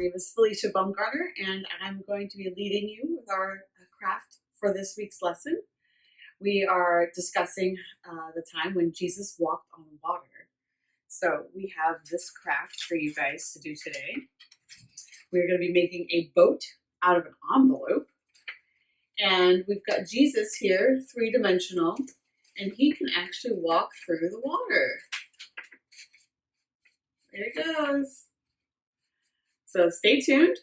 name is Felicia Baumgartner, and I'm going to be leading you with our craft for this week's lesson. We are discussing the time when Jesus walked on water. So we have this craft for you guys to do today. We're going to be making a boat out of an envelope. And we've got Jesus here, three-dimensional, and he can actually walk through the water. There it goes. So stay tuned.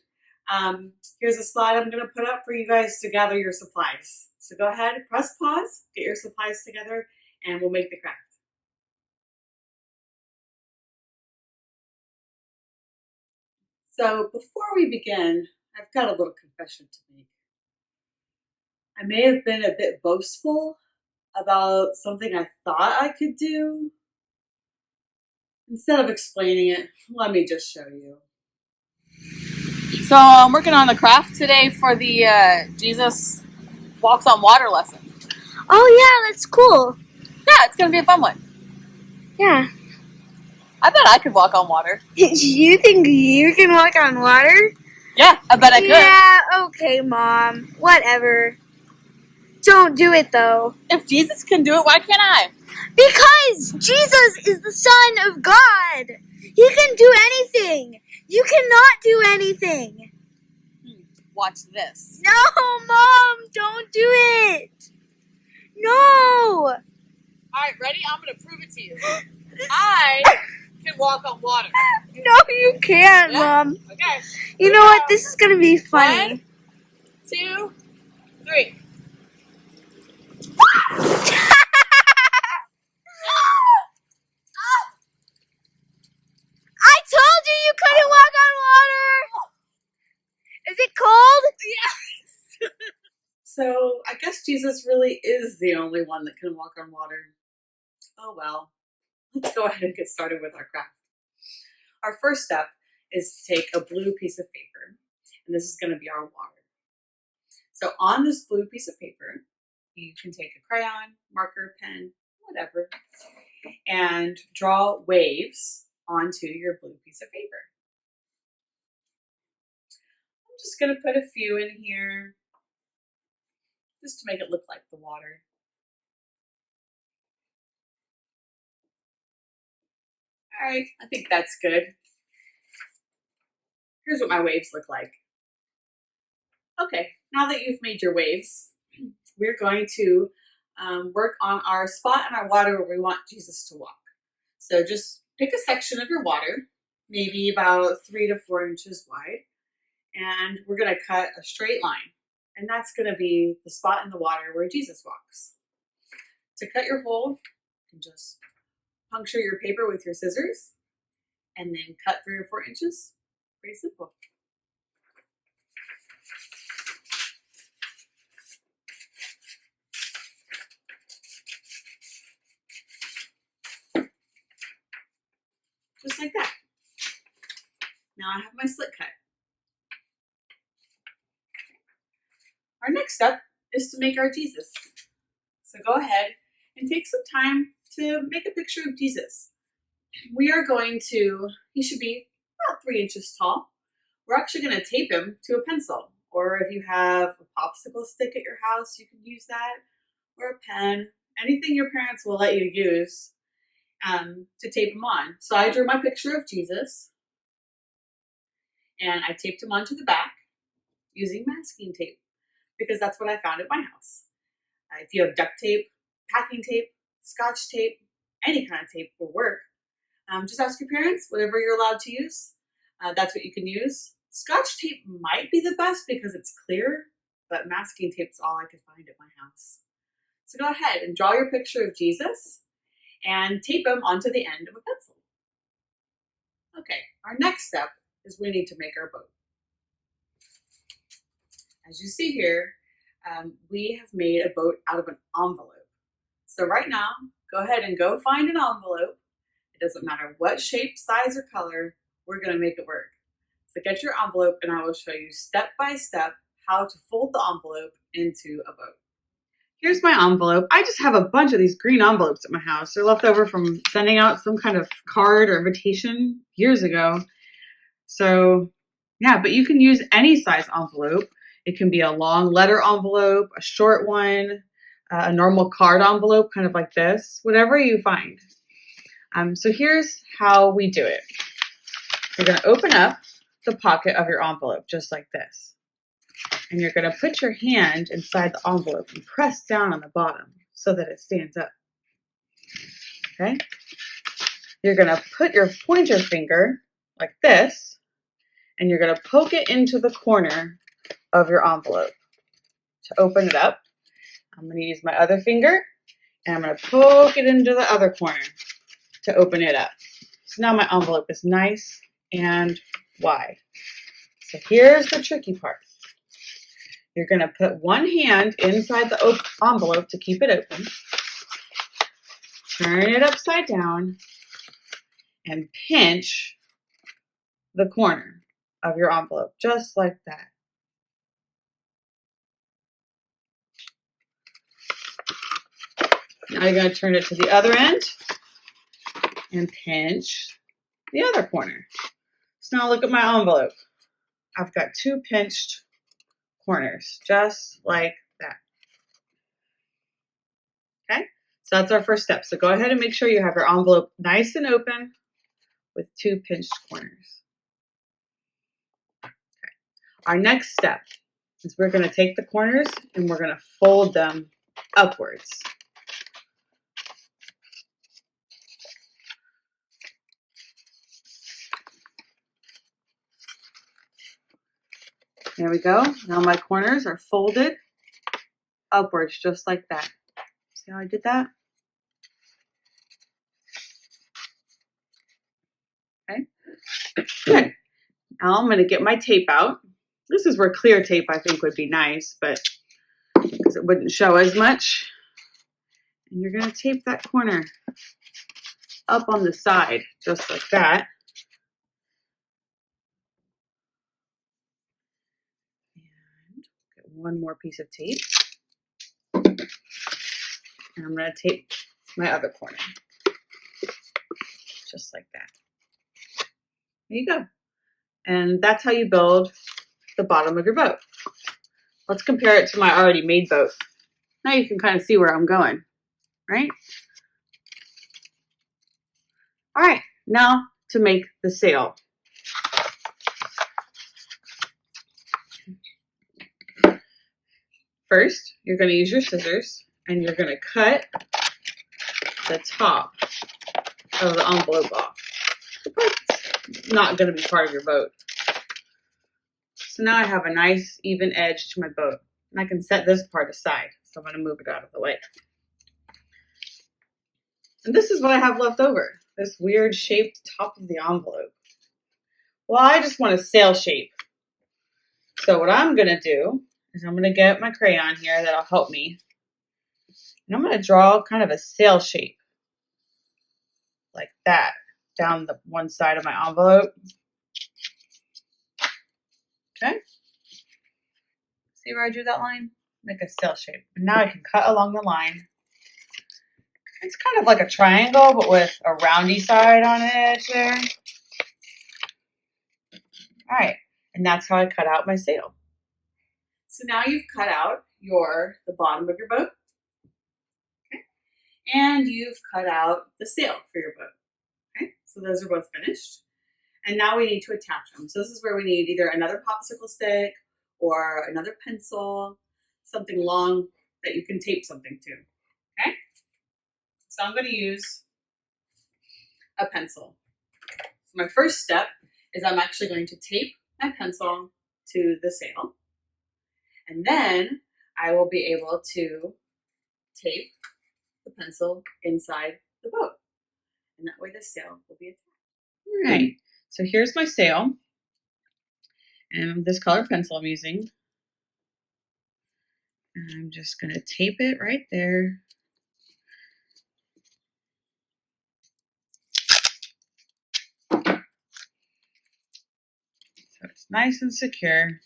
Here's a slide I'm going to put up for you guys to gather your supplies. So go ahead, press pause, get your supplies together, and we'll make the craft. So before we begin, I've got a little confession to make. I may have been a bit boastful about something I thought I could do. Instead of explaining it, let me just show you. So I'm working on the craft today for the Jesus Walks on Water lesson. Oh yeah, that's cool. Yeah, it's going to be a fun one. Yeah. I bet I could walk on water. You think you can walk on water? Yeah, I bet I could. Yeah, okay, Mom. Whatever. Don't do it, though. If Jesus can do it, why can't I? Because Jesus is the Son of God. He can do anything. You cannot do anything. Watch this. No, Mom, don't do it. No. All right, ready? I'm going to prove it to you. I can walk on water. No, you can't, Yeah? Mom. Okay. You know what? This is going to be funny. 1, 2, 3. I told you couldn't walk on water. Is it cold? Yes. So I guess Jesus really is the only one that can walk on water. Oh well, let's go ahead and get started with our craft. Our first step is to take a blue piece of paper, and this is going to be our water. So on this blue piece of paper, you can take a crayon, marker, pen, whatever, and draw waves onto your blue piece of paper. I'm just going to put a few in here just to make it look like the water. All right, I think that's good. Here's what my waves look like. Okay, now that you've made your waves, we're going to work on our spot in our water where we want Jesus to walk. So just pick a section of your water, maybe about 3 to 4 inches wide, and we're going to cut a straight line. And that's going to be the spot in the water where Jesus walks. To cut your hole, you can just puncture your paper with your scissors and then cut 3 or 4 inches. Pretty simple. Just like that. Now I have my slit cut. Our next step is to make our Jesus. So go ahead and take some time to make a picture of Jesus. We are going to, he should be about 3 inches tall. We're actually going to tape him to a pencil, or if you have a popsicle stick at your house, you can use that, or a pen, anything your parents will let you use to tape him on. So I drew my picture of Jesus, and I taped him onto the back using masking tape, because that's what I found at my house. If you have duct tape, packing tape, scotch tape, any kind of tape will work. Just ask your parents, whatever you're allowed to use, that's what you can use. Scotch tape might be the best because it's clear, but masking tape is all I could find at my house. So go ahead and draw your picture of Jesus and tape him onto the end of a pencil. Okay, our next step is we need to make our boat. As you see here, we have made a boat out of an envelope. So right now, go ahead and go find an envelope. It doesn't matter what shape, size, or color, we're going to make it work. So get your envelope and I will show you step by step how to fold the envelope into a boat. Here's my envelope. I just have a bunch of these green envelopes at my house. They're left over from sending out some kind of card or invitation years ago. So Yeah, but you can use any size envelope. It can be a long letter envelope, a short one, a normal card envelope, kind of like this, whatever you find. So here's how we do it. You're going to open up the pocket of your envelope just like this. And you're going to put your hand inside the envelope and press down on the bottom so that it stands up. Okay? You're going to put your pointer finger like this, and you're going to poke it into the corner of your envelope to open it up. I'm going to use my other finger, and I'm going to poke it into the other corner to open it up. So now my envelope is nice and wide. So here's the tricky part. You're going to put one hand inside the envelope to keep it open. Turn it upside down and pinch the corner of your envelope, just like that. Now you're going to turn it to the other end and pinch the other corner. So now look at my envelope. I've got two pinched corners, just like that. Okay, so that's our first step. So go ahead and make sure you have your envelope nice and open with two pinched corners. Okay. Our next step is we're going to take the corners and we're going to fold them upwards. There we go. Now my corners are folded upwards just like that. See how I did that? Okay. Good. Now I'm going to get my tape out. This is where clear tape I think would be nice, but because it wouldn't show as much. And you're going to tape that corner up on the side just like that. And get one more piece of tape. And I'm going to tape my other corner just like that. There you go. And that's how you build the bottom of your boat. Let's compare it to my already made boat. Now you can kind of see where I'm going, right? All right, now to make the sail. First, you're going to use your scissors and you're going to cut the top of the envelope off. The part's not going to be part of your boat. So now I have a nice even edge to my boat. And I can set this part aside. So I'm going to move it out of the way. And this is what I have left over. This weird shaped top of the envelope. Well, I just want a sail shape. So what I'm going to do is I'm going to get my crayon here that'll help me. And I'm going to draw kind of a sail shape. Like that. Down the one side of my envelope. Okay. See where I drew that line? Make a sail shape. And now I can cut along the line. It's kind of like a triangle, but with a roundy side on the edge there. All right, and that's how I cut out my sail. So now you've cut out the bottom of your boat. Okay. And you've cut out the sail for your boat. Okay, so those are both finished. And now we need to attach them. So this is where we need either another popsicle stick or another pencil, something long that you can tape something to. Okay? So I'm going to use a pencil. So my first step is I'm actually going to tape my pencil to the sail. And then I will be able to tape the pencil inside the boat. And that way the sail will be attached. All right. So here's my sail. And this color pencil I'm using. And I'm just going to tape it right there. So it's nice and secure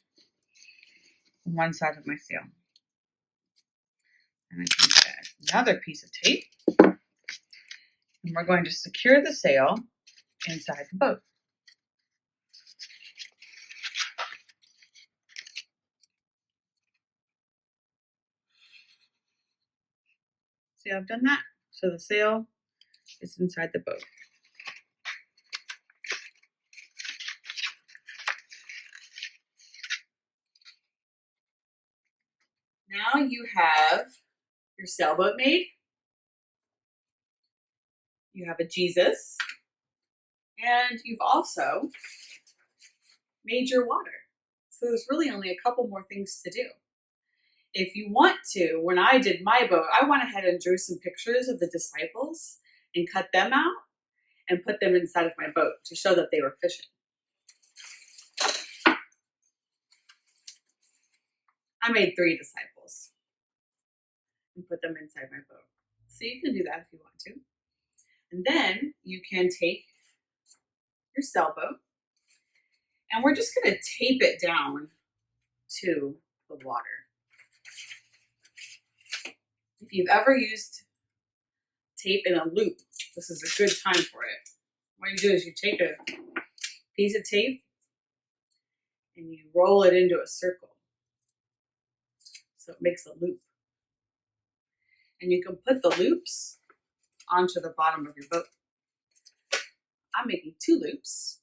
on one side of my sail. And I can get another piece of tape. And we're going to secure the sail inside the boat. See, I've done that. So the sail is inside the boat. Now you have your sailboat made. You have a Jesus. And you've also made your water. So there's really only a couple more things to do. If you want to, when I did my boat, I went ahead and drew some pictures of the disciples and cut them out and put them inside of my boat to show that they were fishing. I made 3 disciples and put them inside my boat. So you can do that if you want to. And then you can take your sailboat and we're just going to tape it down to the water. If you've ever used tape in a loop, this is a good time for it. What you do is you take a piece of tape and you roll it into a circle. So it makes a loop. And you can put the loops onto the bottom of your boat. I'm making 2 loops.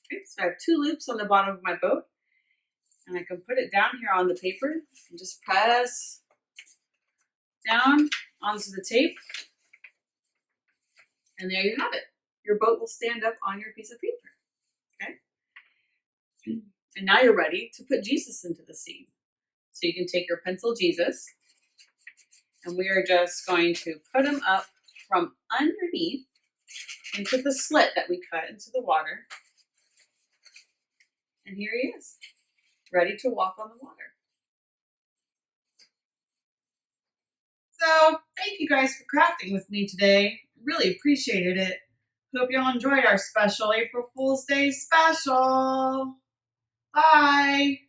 Okay, so I have 2 loops on the bottom of my boat. And I can put it down here on the paper and just press down onto the tape. And there you have it. Your boat will stand up on your piece of paper. Okay? And now you're ready to put Jesus into the scene. So you can take your pencil Jesus, and we are just going to put him up from underneath into the slit that we cut into the water. And here he is, ready to walk on the water. So thank you guys for crafting with me today. Really appreciated it. Hope y'all enjoyed our special April Fool's Day special. Bye.